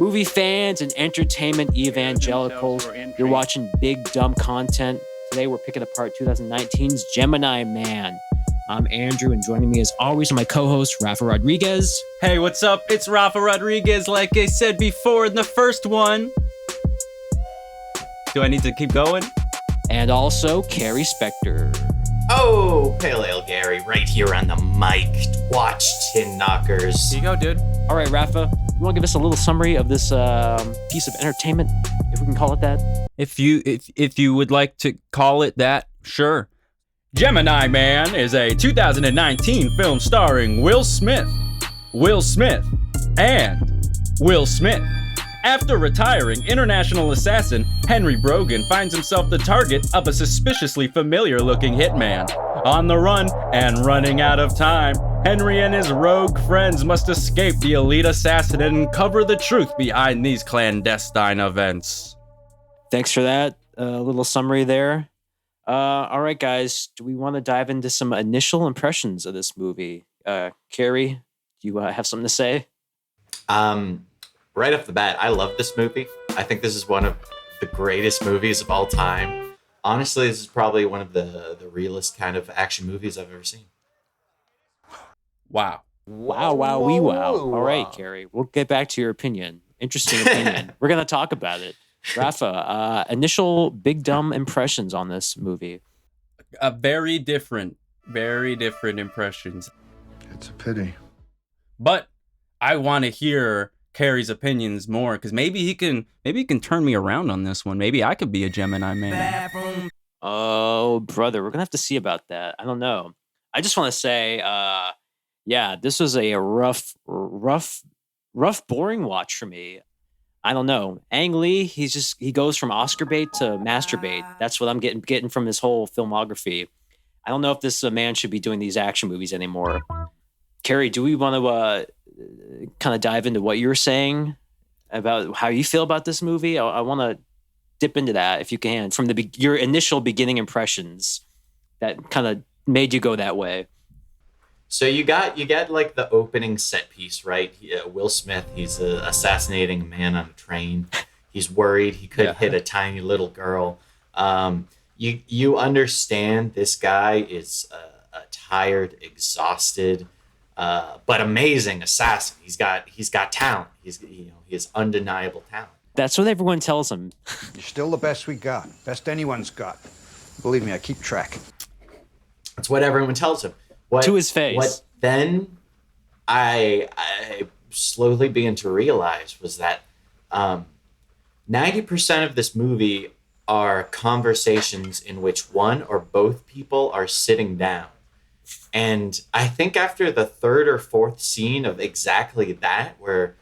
movie fans and entertainment evangelicals. You're watching Big Dumb Content. Today we're picking apart 2019's Gemini Man. I'm Andrew, and joining me as always are my co-host, Rafa Rodriguez. Hey, what's up? It's Rafa Rodriguez, like I said before in the first one. Do I need to keep going? And also, Carrie Spector. Oh, Pale Ale Gary, right here on the mic. Watch Tin Knockers. Here you go, dude. All right, Rafa, you want to give us a little summary of this piece of entertainment, if we can call it that? If you would like to call it that, sure. Gemini Man is a 2019 film starring Will Smith, and Will Smith. After retiring international assassin, Henry Brogan finds himself the target of a suspiciously familiar-looking hitman. On the run and running out of time, Henry and his rogue friends must escape the elite assassin and uncover the truth behind these clandestine events. Thanks for that little summary there. All right, guys, do we want to dive into some initial impressions of this movie? Carrie, do you have something to say? Right off the bat, I love this movie. I think this is one of the greatest movies of all time. Honestly, this is probably one of the realest kind of action movies I've ever seen. Wow. Wow. All right, Carrie, we'll get back to your opinion. Interesting opinion. We're going to talk about it. Rafa, initial big dumb impressions on this movie. Very different impressions. It's a pity. But I want to hear Carrie's opinions more, because maybe he can turn me around on this one. Maybe I could be a Gemini Man. Oh, brother, we're gonna have to see about that. I don't know. I just want to say, this was a rough, boring watch for me. I don't know. Ang Lee, he goes from Oscar bait to masturbate. That's what I'm getting from his whole filmography. I don't know if this man should be doing these action movies anymore. Carrie, do we want to kind of dive into what you were saying about how you feel about this movie? I want to dip into that if you can, from your initial beginning impressions that kind of made you go that way. So you got like the opening set piece, right? Will Smith, he's assassinating a man on a train. He's worried he could hit a tiny little girl. You understand this guy is a tired, exhausted, but amazing assassin. He's got talent. He has undeniable talent. That's what everyone tells him. You're still the best we got. Best anyone's got. Believe me, I keep track. That's what everyone tells him. To his face. What then I slowly began to realize was that 90% of this movie are conversations in which one or both people are sitting down. And I think after the third or fourth scene of exactly that, where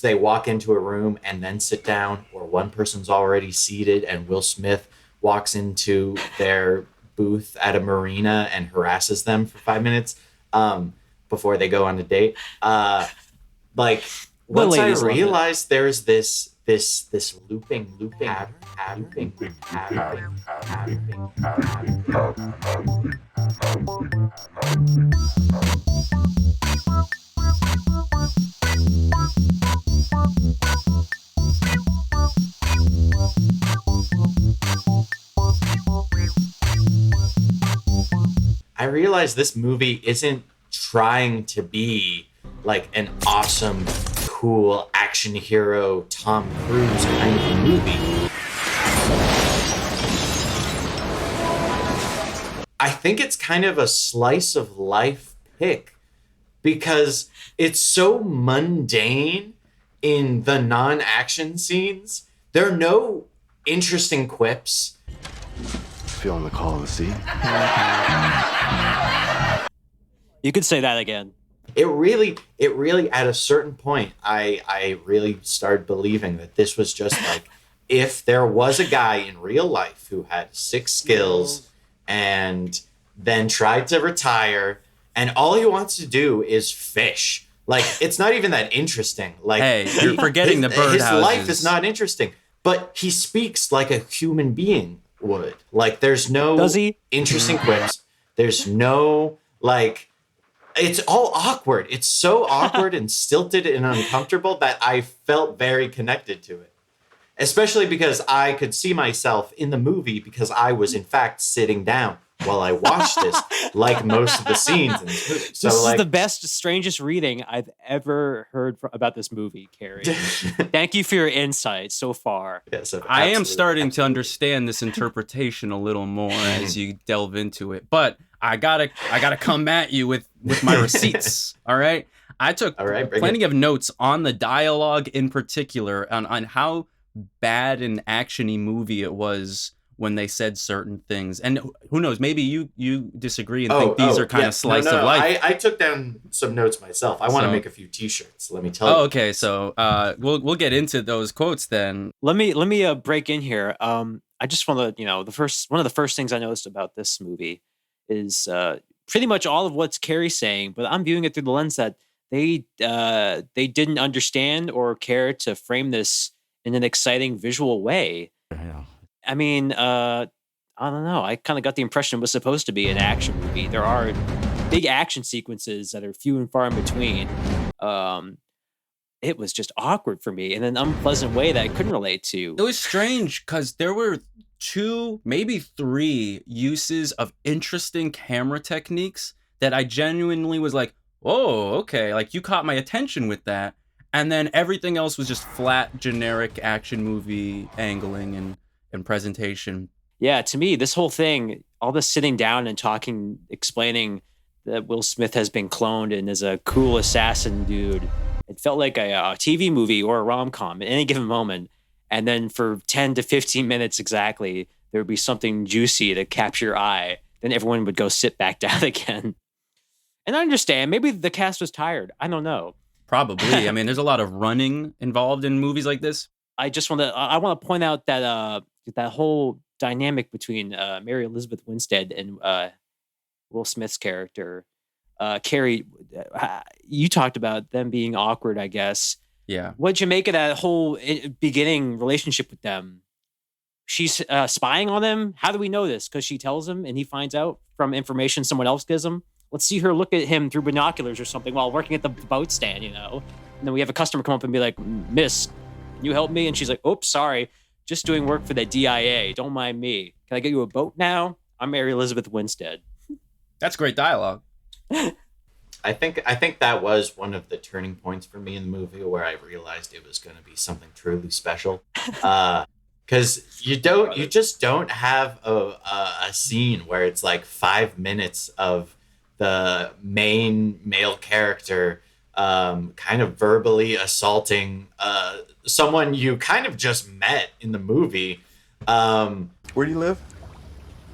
they walk into a room and then sit down, or one person's already seated and Will Smith walks into their booth at a marina and harasses them for 5 minutes before they go on a date. Once I realized there's this looping pattern. I realized this movie isn't trying to be like an awesome, cool action hero Tom Cruise kind of movie. I think it's kind of a slice of life pick because it's so mundane in the non-action scenes. There are no interesting quips. Feeling the call of the sea? You could say that again. It really, at a certain point, I really started believing that this was just like, if there was a guy in real life who had 6 skills and then tried to retire, and all he wants to do is fish. Like, it's not even that interesting. Like, hey, you're forgetting the birdhouses. His life is not interesting, but he speaks like a human being would. Like, there's no Does he? interesting quips. There's no, like, it's all awkward. It's so awkward and stilted and uncomfortable that I felt very connected to it. Especially because I could see myself in the movie because I was in fact sitting down while I watched this, like most of the scenes in this movie. So This like, is the best, strangest reading I've ever heard about this movie, Carrie. Thank you for your insight so far. yeah, so I am absolutely, starting to absolutely. understand this interpretation a little more as you delve into it. But I gotta come at you with my receipts. All right. I took All right, bring plenty it. of notes on the dialogue in particular, on how bad an actiony movie it was when they said certain things. And who knows, maybe you disagree and think these are kind of slice of life. I took down some notes myself. I want to So- make a few T-shirts. Let me tell you. Oh, okay. So we'll get into those quotes then. Let me break in here. I just want to, one of the first things I noticed about this movie is pretty much all of what's Carrie's saying, but I'm viewing it through the lens that they didn't understand or care to frame this in an exciting visual way. I mean, I don't know. I kind of got the impression it was supposed to be an action movie. There are big action sequences that are few and far in between. It was just awkward for me in an unpleasant way that I couldn't relate to. It was strange because there were 2, maybe 3 uses of interesting camera techniques that I genuinely was like, oh, okay. Like, you caught my attention with that. And then everything else was just flat, generic action movie angling and presentation. Yeah, to me, this whole thing, all this sitting down and talking, explaining that Will Smith has been cloned and is a cool assassin dude, it felt like a TV movie or a rom-com at any given moment. And then for 10 to 15 minutes exactly, there would be something juicy to capture your eye. Then everyone would go sit back down again. And I understand, maybe the cast was tired. I don't know. Probably. I mean, there's a lot of running involved in movies like this. I want to point out that that whole dynamic between Mary Elizabeth Winstead and Will Smith's character, Carrie, you talked about them being awkward, I guess. Yeah. What'd you make of that whole beginning relationship with them? She's spying on him. How do we know this? Because she tells him and he finds out from information someone else gives him. Let's see her look at him through binoculars or something while working at the boat stand, And then we have a customer come up and be like, "Miss, can you help me?" And she's like, "Oops, sorry. Just doing work for the DIA. Don't mind me. Can I get you a boat now? I'm Mary Elizabeth Winstead." That's great dialogue. I think that was one of the turning points for me in the movie where I realized it was going to be something truly special. Because you just don't have a scene where it's like 5 minutes of the main male character kind of verbally assaulting someone you kind of just met in the movie. Where do you live?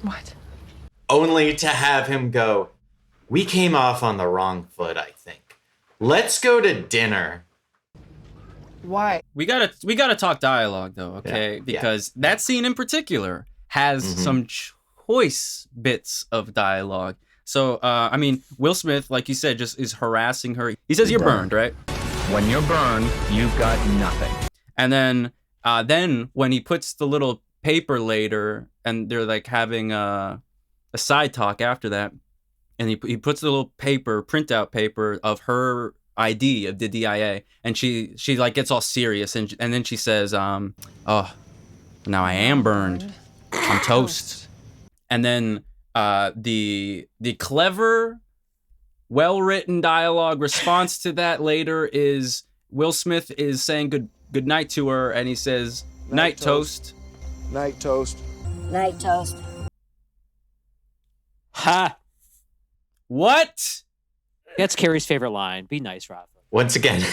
What? Only to have him go, "We came off on the wrong foot, I think. Let's go to dinner." Why? We gotta talk dialogue though, okay? Yeah. Because that scene in particular has some choice bits of dialogue. So, I mean, Will Smith, like you said, just is harassing her. He says, "You're burned, right?" When you're burned, you've got nothing. And then when he puts the little paper later, and they're like having a side talk after that, and he puts the little printout paper of her ID of the DIA, and she like gets all serious, and then she says, "Oh, now I am burned. I'm toast." And then the clever, well-written dialogue response to that later is Will Smith is saying good night to her, and he says, "Night toast." Night toast. Night toast. Ha! What? That's Carrie's favorite line. Be nice, Rafa. Once again,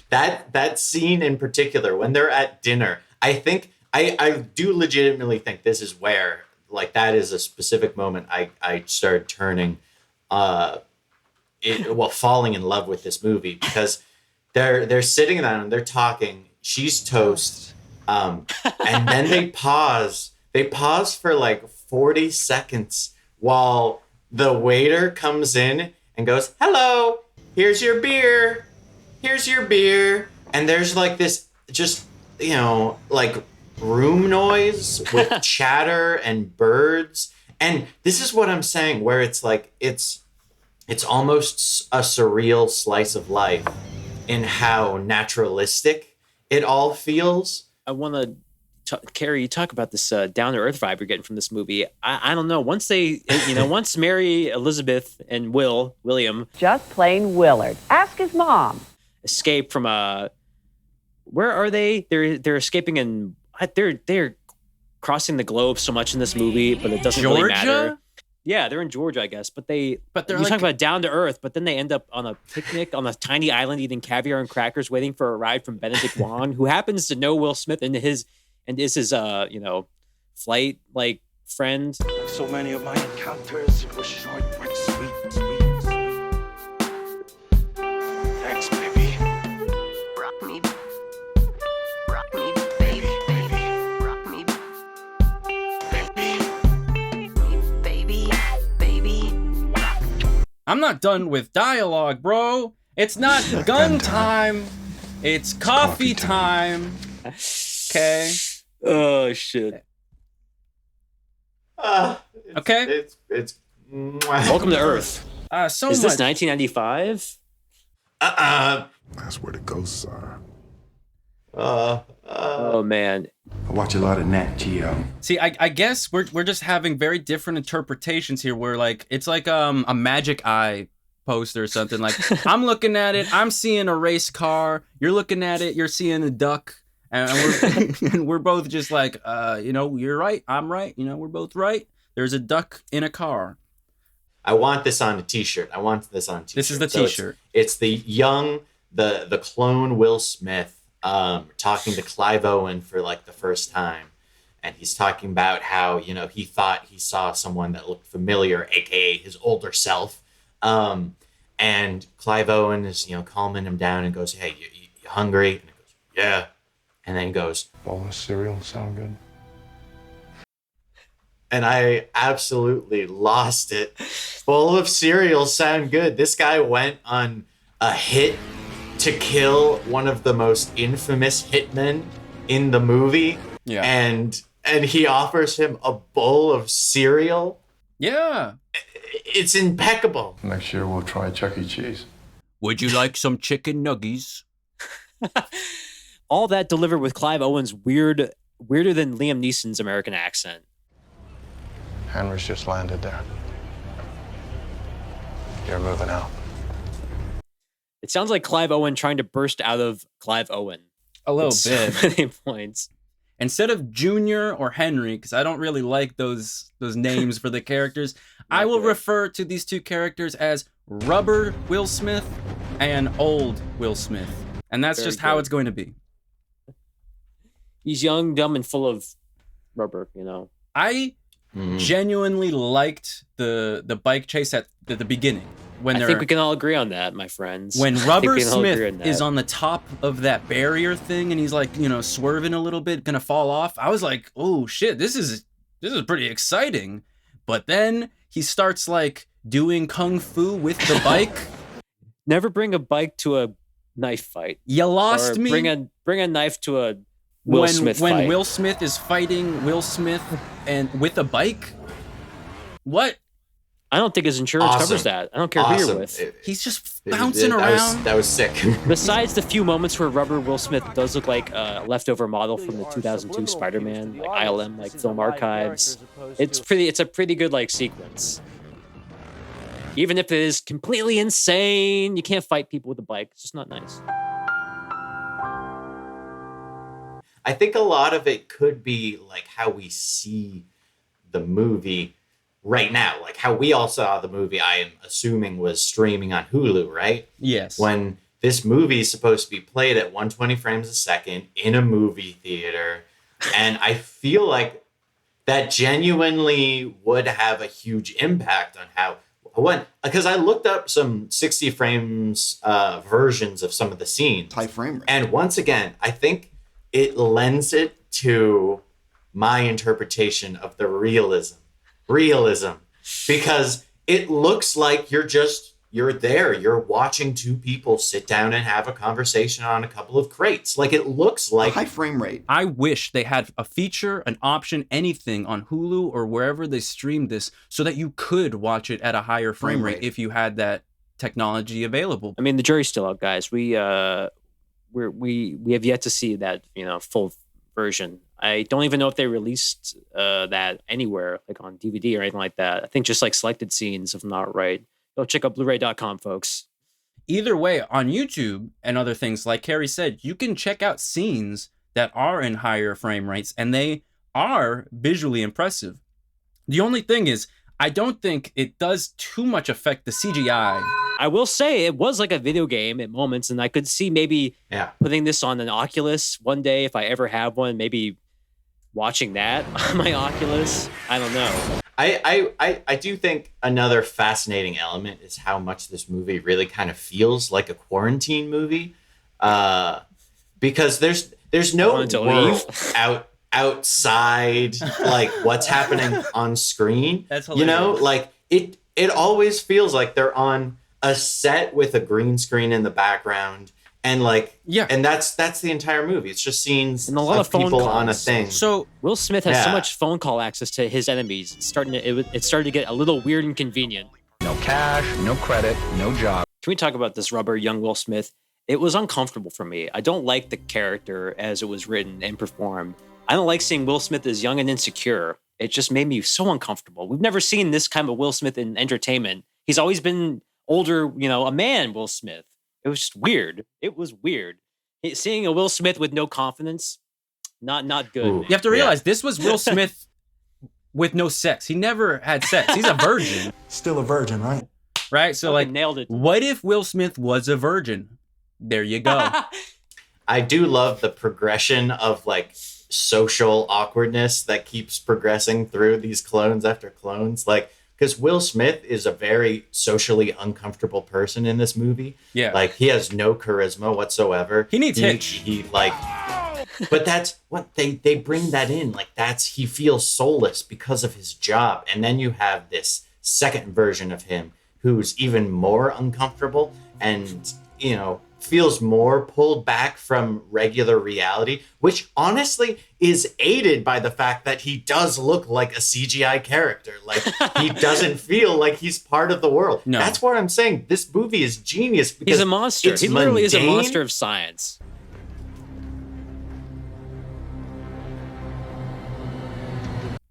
that scene in particular, when they're at dinner, I think I do legitimately think this is where, like, that is a specific moment I started turning falling in love with this movie, because they're sitting down and they're talking, she's toast, and then they pause for like 40 seconds while the waiter comes in and goes, "Hello, here's your beer, and there's like this just, like room noise with chatter and birds. And this is what I'm saying, where it's like, it's it's almost a surreal slice of life in how naturalistic it all feels. I want to, Carrie, you talk about this down to earth vibe you're getting from this movie. I don't know. Once once Mary Elizabeth and William, Just plain Willard. Ask his mom. escape from where are they? They're escaping and they're crossing the globe so much in this movie, but it doesn't really matter. Georgia? Yeah, they're in Georgia, I guess, but they're they're you like- talk about down to earth, but then they end up on a picnic on a tiny island eating caviar and crackers, waiting for a ride from Benedict Wong, who happens to know Will Smith and is his flight like friend. So many of my encounters, it was short but sweet. Thanks, baby. Rock me, baby, rock me, baby. I'm not done with dialogue, bro. It's not gun time. It's coffee time. Okay. Oh shit! Okay. It's Welcome to Earth. So Is this much. 1995? That's where the ghosts are. Oh man, I watch a lot of Nat Geo. See, I guess we're just having very different interpretations here. Where like it's like a magic eye poster or something. Like I'm looking at it, I'm seeing a race car. You're looking at it, you're seeing a duck, and we're and we're both just like, you're right, I'm right. We're both right. There's a duck in a car. I want this on a t-shirt. This is the So t-shirt. it's the the clone Will Smith talking to Clive Owen for like the first time. And he's talking about how, he thought he saw someone that looked familiar, aka his older self. And Clive Owen is, calming him down and goes, "Hey, you hungry?" And he goes, "Yeah." And then he goes, Bowl of cereal sound good? and I absolutely lost it. Bowl of cereal sound good. This guy went on a hit to kill one of the most infamous hitmen in the movie. Yeah. And he offers him a bowl of cereal. Yeah. It's impeccable. Next year we'll try Chuck E. Cheese. Would you like some chicken nuggies? All that delivered with Clive Owen's weirder than Liam Neeson's American accent. Henry's just landed there. You're moving out. It sounds like Clive Owen trying to burst out of Clive Owen. A little At so bit. many points. Instead of Junior or Henry, because I don't really like those names for the characters, I will refer to these two characters as Rubber Will Smith and Old Will Smith. And that's Very just how good. it's going to be. He's young, dumb, and full of rubber, I genuinely liked the bike chase at the beginning. When I think we can all agree on that, my friends. when I think Rubber we can all agree Smith on that. is on the top of that barrier thing and he's like, swerving a little bit, gonna fall off. I was like, oh shit, this is pretty exciting. But then he starts like doing kung fu with the bike. Never bring a bike to a knife fight. You lost Or me. Bring a knife to a Will Smith when fight. Will Smith is fighting Will Smith and with a bike. What? I don't think his insurance Awesome. covers that. I don't care who you're Awesome. with. He's just bouncing That around. that was sick. Besides the few moments where Rubber Will Smith does look like a leftover model from the 2002 Spider-Man, like ILM, like film archives, it's a pretty good like sequence. Even if it is completely insane, you can't fight people with a bike. It's just not nice. I think a lot of it could be like how we see the movie right now, like how we all saw the movie. I am assuming was streaming on Hulu, right? Yes. When this movie is supposed to be played at 120 frames a second in a movie theater, and I feel like that genuinely would have a huge impact on how because I looked up some 60 frames versions of some of the scenes. High frame rate. And once again, I think it lends it to my interpretation of the realism, because it looks like you're you're there, you're watching two people sit down and have a conversation on a couple of crates. Like, it looks like high frame rate. I wish they had a feature, an option, anything on Hulu or wherever they streamed this so that you could watch it at a higher frame rate if you had that technology available. I mean, the jury's still out, guys. We have yet to see that, full version. I don't even know if they released that anywhere, like on DVD or anything like that. I think just like selected scenes, if I'm not right. Go check out Blu-ray.com, folks. Either way, on YouTube and other things, like Carrie said, you can check out scenes that are in higher frame rates, and they are visually impressive. The only thing is, I don't think it does too much affect the CGI. I will say it was like a video game at moments, and I could see maybe putting this on an Oculus one day if I ever have one, maybe watching that on my Oculus. I don't know. I do think another fascinating element is how much this movie really kind of feels like a quarantine movie, because there's no world outside like what's happening on screen. That's hilarious. Like it always feels like they're on a set with a green screen in the background. And and that's the entire movie. It's just scenes and a lot of phone people calls on a thing. So Will Smith has so much phone call access to his enemies. It started to get a little weird and convenient. No cash, no credit, no job. Can we talk about this rubber young Will Smith? It was uncomfortable for me. I don't like the character as it was written and performed. I don't like seeing Will Smith as young and insecure. It just made me so uncomfortable. We've never seen this kind of Will Smith in entertainment. He's always been older, a man, Will Smith. It was just weird. It was weird. Seeing a Will Smith with no confidence, not good. You have to realize this was Will Smith with no sex. He never had sex. He's a virgin. Still a virgin, right? Right? So nailed it. What if Will Smith was a virgin? There you go. I do love the progression of like social awkwardness that keeps progressing through these clones after clones. Like, because Will Smith is a very socially uncomfortable person in this movie. Yeah. Like, he has no charisma whatsoever. He needs Hitch. He but that's what they bring that in. Like, he feels soulless because of his job. And then you have this second version of him who's even more uncomfortable and, feels more pulled back from regular reality, which honestly is aided by the fact that he does look like a CGI character. Like, he doesn't feel like he's part of the world. No. That's what I'm saying. This movie is genius because he's a monster. It's he literally is a mundane. monster of science.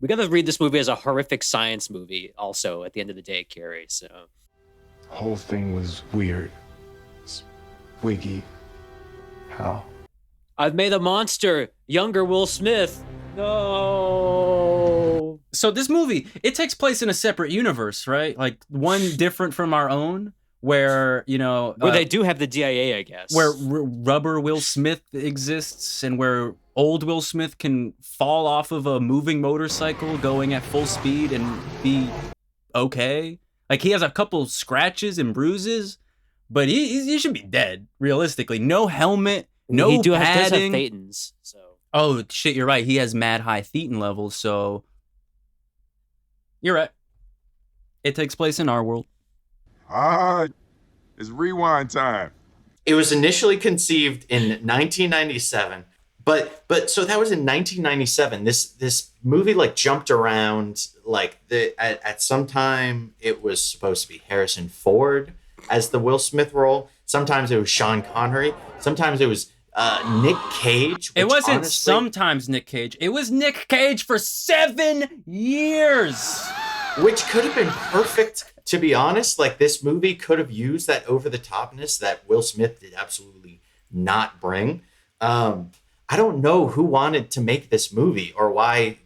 We got to read this movie as a horrific science movie also at the end of the day, Carrie. So The whole thing was weird. Wiggy. How? I've made a monster, younger Will Smith. No. So this movie, it takes place in a separate universe, right? Like one different from our own, where where they do have the DIA, I guess. Where rubber Will Smith exists, and where old Will Smith can fall off of a moving motorcycle going at full speed and be okay. Like, he has a couple scratches and bruises, but he should be dead, realistically. No helmet, no he does have padding. thetans, so. Oh, shit, you're right. He has mad high thetan levels, so... You're right. It takes place in our world. It's rewind time. It was initially conceived in 1997, but so that was in 1997. This movie like jumped around. Like at some time it was supposed to be Harrison Ford as the Will Smith role. Sometimes it was Sean Connery. Sometimes it was Nick Cage. It wasn't honestly, sometimes Nick Cage. It was Nick Cage for 7 years. Which could have been perfect, to be honest. Like, this movie could have used that over-the-topness that Will Smith did absolutely not bring. I don't know who wanted to make this movie or why,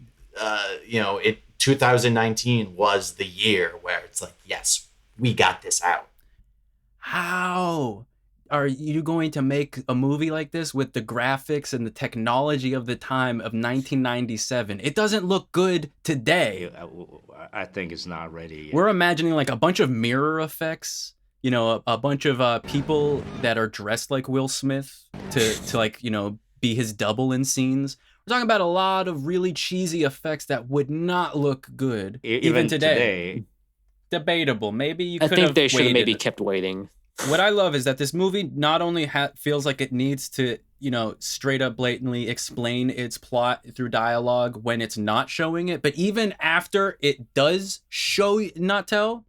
2019 was the year where it's like, yes, we got this out. How are you going to make a movie like this with the graphics and the technology of the time of 1997? It doesn't look good today. I think it's not ready yet. We're imagining like a bunch of mirror effects, a bunch of people that are dressed like Will Smith to be his double in scenes. We're talking about a lot of really cheesy effects that would not look good even today. debatable. Maybe you I could think have they should have maybe waited. kept waiting. What I love is that this movie not only feels like it needs to, straight up blatantly explain its plot through dialogue when it's not showing it, but even after it does not tell,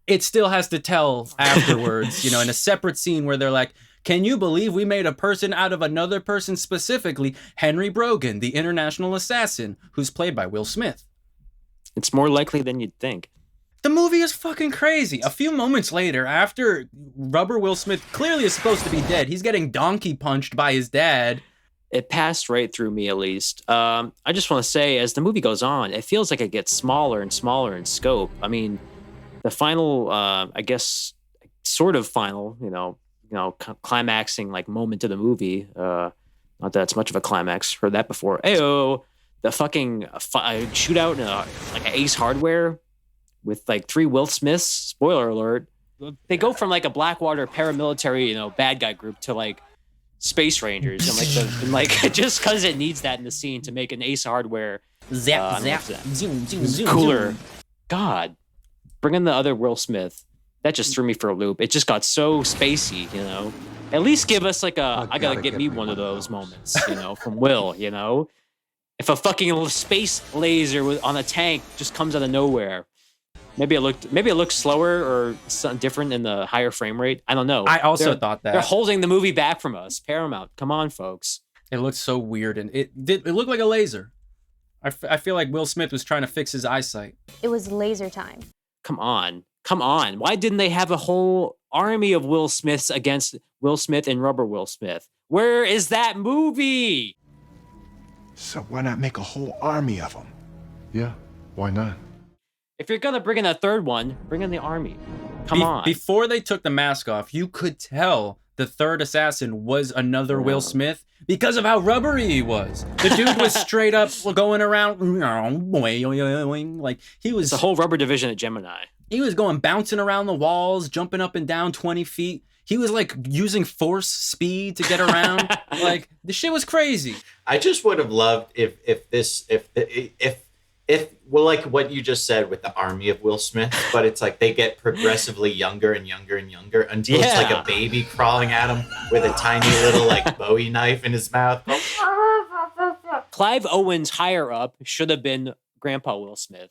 it still has to tell afterwards, in a separate scene where they're like, can you believe we made a person out of another person, specifically Henry Brogan, the international assassin, who's played by Will Smith? It's more likely than you'd think. The movie is fucking crazy. A few moments later, after Rubber Will Smith clearly is supposed to be dead, he's getting donkey punched by his dad. It passed right through me, at least. I just want to say, as the movie goes on, it feels like it gets smaller and smaller in scope. I mean, the final, I guess, sort of final, climaxing like moment of the movie. Not that it's much of a climax. Heard that before. Ayo, the fucking shootout in like an Ace Hardware with like 3 Will Smiths. Spoiler alert. They go from like a Blackwater paramilitary, bad guy group to like Space Rangers, and like just because it needs that in the scene to make an Ace Hardware zap, zoom, cooler. God, bring in the other Will Smith. That just threw me for a loop. It just got so spacey, At least give us like I gotta get me one of those moments, from Will, If a fucking space laser on a tank just comes out of nowhere, maybe it looked slower or something different in the higher frame rate. I don't know. I also thought that they're holding the movie back from us. Paramount, come on, folks. It looked so weird, and it looked like a laser. I feel like Will Smith was trying to fix his eyesight. It was laser time. Come on. Why didn't they have a whole army of Will Smiths against Will Smith and Rubber Will Smith? Where is that movie? So why not make a whole army of them? Yeah, why not? If you're gonna bring in a third one, bring in the army. Come on. Before they took the mask off, you could tell the third assassin was another Will Smith because of how rubbery he was. The dude was straight up going around like he was the whole rubber division at Gemini. He was going bouncing around the walls, jumping up and down 20 feet. He was like using force speed to get around. Like the shit was crazy. I just would have loved if well, like what you just said with the army of Will Smith, but it's like they get progressively younger and younger and younger until it's like a baby crawling at him with a tiny little like Bowie knife in his mouth. Clive Owen's higher up should have been Grandpa Will Smith.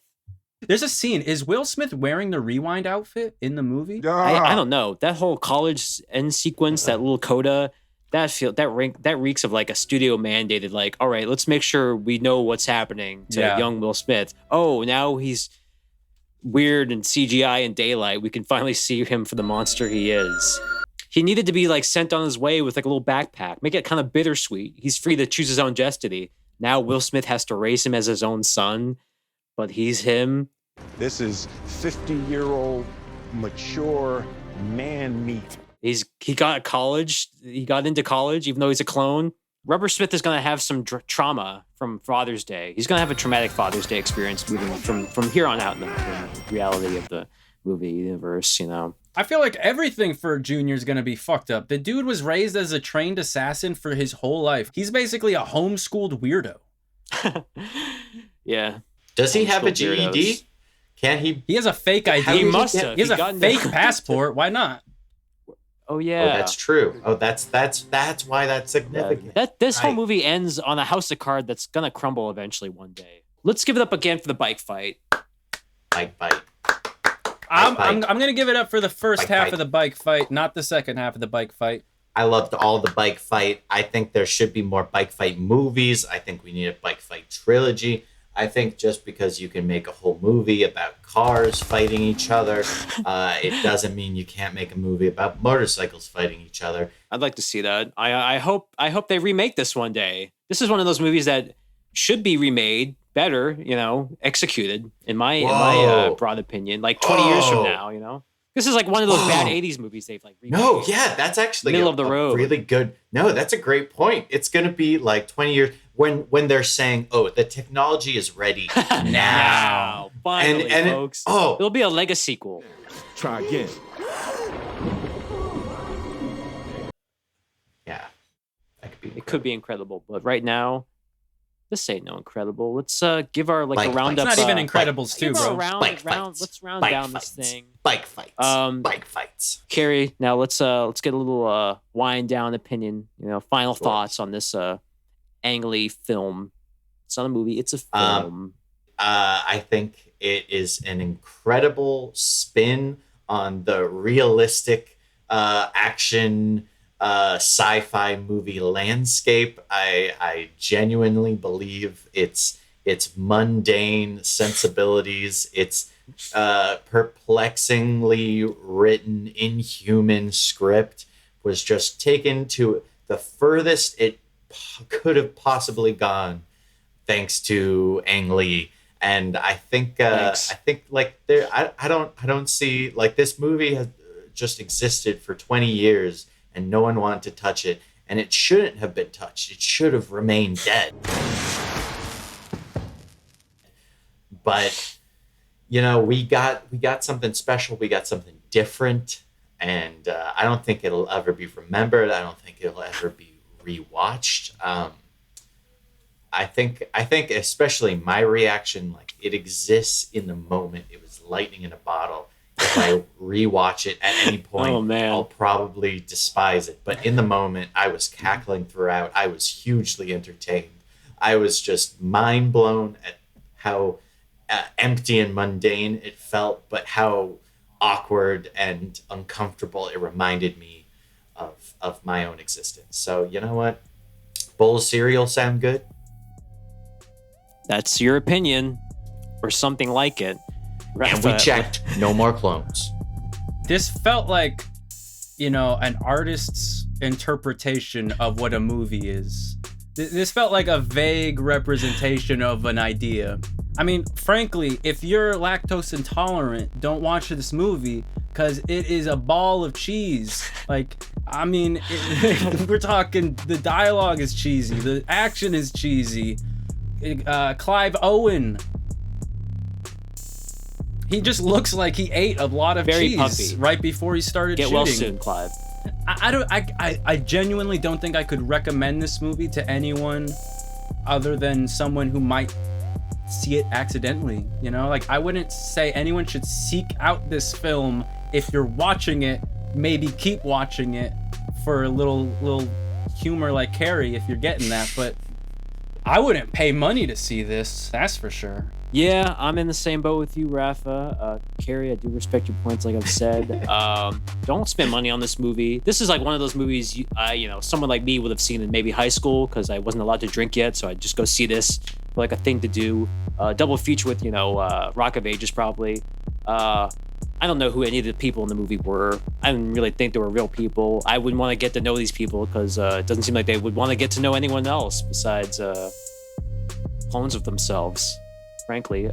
There's a scene. Is Will Smith wearing the rewind outfit in the movie? I don't know. That whole college end sequence, that little coda, that reeks of like a studio mandated, like, all right, let's make sure we know what's happening to young Will Smith. Oh, now he's weird and CGI in daylight. We can finally see him for the monster he is. He needed to be like sent on his way with like a little backpack. Make it kind of bittersweet. He's free to choose his own destiny. Now Will Smith has to raise him as his own son, but he's him. This is 50-year-old mature man meat. He got into college, even though he's a clone. Rubber Smith is going to have some trauma from Father's Day. He's going to have a traumatic Father's Day experience moving from here on out in the reality of the movie universe, I feel like everything for Junior is going to be fucked up. The dude was raised as a trained assassin for his whole life. He's basically a homeschooled weirdo. Yeah. Does he have a GED? Can't he? He has a fake ID. He must have. He has a fake passport. Why not? Oh yeah. Oh, that's true. Oh, that's why that's significant. This whole movie ends on a house of cards that's gonna crumble eventually one day. Let's give it up again for the bike fight. Bike fight. I'm gonna give it up for the first half of the bike fight, not the second half of the bike fight. I loved all the bike fight. I think there should be more bike fight movies. I think we need a bike fight trilogy. I think just because you can make a whole movie about cars fighting each other, it doesn't mean you can't make a movie about motorcycles fighting each other. I'd like to see that. I hope they remake this one day. This is one of those movies that should be remade better, executed in my broad opinion, like 20 years from now, This is like one of those bad 80s movies they've like remade. No, yeah, that's actually middle of the road. Really good. No, that's a great point. It's going to be like 20 years when they're saying, "Oh, the technology is ready now." Finally, and folks. It'll be a Lego sequel. Try again. Yeah. That could be It could be incredible, but right now This ain't no Incredible. Let's give our like Bike a roundup. It's not even Incredibles too, give our bro. let's round down this thing. Bike fights. Carrie, now let's get a little wind down opinion. Final thoughts on this Ang Lee film. It's not a movie; it's a film. I think it is an incredible spin on the realistic action sci-fi movie landscape. I genuinely believe its mundane sensibilities, its perplexingly written inhuman script was just taken to the furthest it could have possibly gone, thanks to Ang Lee. And I think like there, I don't see, like, this movie has just existed for 20 years and no one wanted to touch it, and it shouldn't have been touched. It should have remained dead. But we got something special. We got something different, and I don't think it'll ever be remembered. I don't think it'll ever be rewatched. I think especially my reaction, like, it exists in the moment. It was lightning in a bottle. If I rewatch it at any point, I'll probably despise it. But in the moment, I was cackling throughout. I was hugely entertained. I was just mind blown at how empty and mundane it felt, but how awkward and uncomfortable it reminded me of my own existence. So, you know what? Bowl of cereal sound good? That's your opinion, or something like it. And we checked. No more clones. This felt like, an artist's interpretation of what a movie is. This felt like a vague representation of an idea. I mean, frankly, if you're lactose intolerant, don't watch this movie, because it is a ball of cheese. Like, I mean, we're talking, the dialogue is cheesy, the action is cheesy. Clive Owen, he just looks like he ate a lot of Very cheese puffy. right before he started Get shooting. well soon, Clive. I genuinely don't think I could recommend this movie to anyone other than someone who might see it accidentally. Like, I wouldn't say anyone should seek out this film. If you're watching it, maybe keep watching it for a little humor like Carrie, if you're getting that. But I wouldn't pay money to see this, that's for sure. Yeah, I'm in the same boat with you, Rafa. Carrie, I do respect your points, like I've said. Don't spend money on this movie. This is like one of those movies, someone like me would have seen in maybe high school, because I wasn't allowed to drink yet, so I'd just go see this for like a thing to do. Double feature with, Rock of Ages, probably. I don't know who any of the people in the movie were. I didn't really think they were real people. I wouldn't want to get to know these people, because it doesn't seem like they would want to get to know anyone else besides clones of themselves, frankly.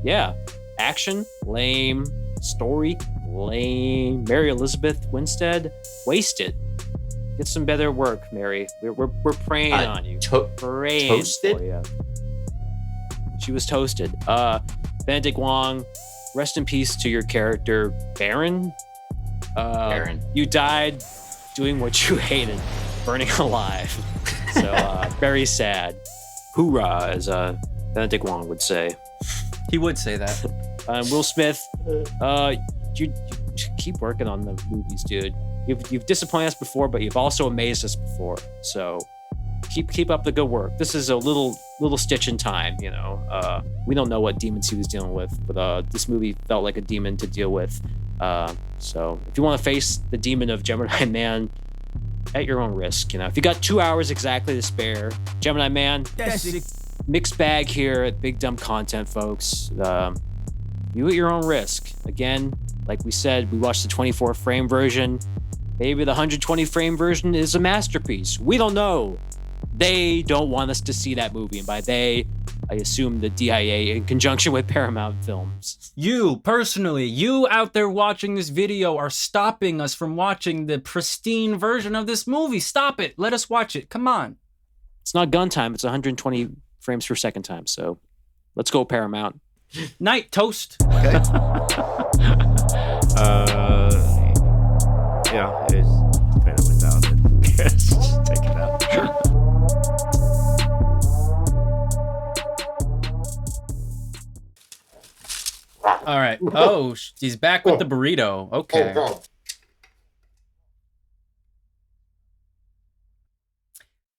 Yeah. Action, lame. Story, lame. Mary Elizabeth Winstead, wasted. Get some better work, Mary. We're praying on you. Praying toasted? for you. She was toasted. Benedict Wong, rest in peace to your character, Baron. Baron. You died doing what you hated, burning alive. So very sad. Hoorah, as Benedict Wong would say. He would say that. Will Smith, you keep working on the movies, dude. You've disappointed us before, but you've also amazed us before. So keep up the good work. This is a little stitch in time, we don't know what demons he was dealing with, but this movie felt like a demon to deal with. So if you want to face the demon of Gemini Man, at your own risk, if you got 2 hours exactly to spare, Gemini Man, mixed bag here at BigDumbContent, folks. You at your own risk. Again, like we said, we watched the 24 frame version. Maybe the 120 frame version is a masterpiece. We don't know. They don't want us to see that movie. And by they, I assume the DIA in conjunction with Paramount Films. You, personally, you out there watching this video are stopping us from watching the pristine version of this movie. Stop it. Let us watch it. Come on. It's not gun time. It's 120 frames per second time. So let's go, Paramount. Night, toast. Okay. Yeah, it's better without it. Just take it out. Sure. All right. Oh, he's back with the burrito. Okay.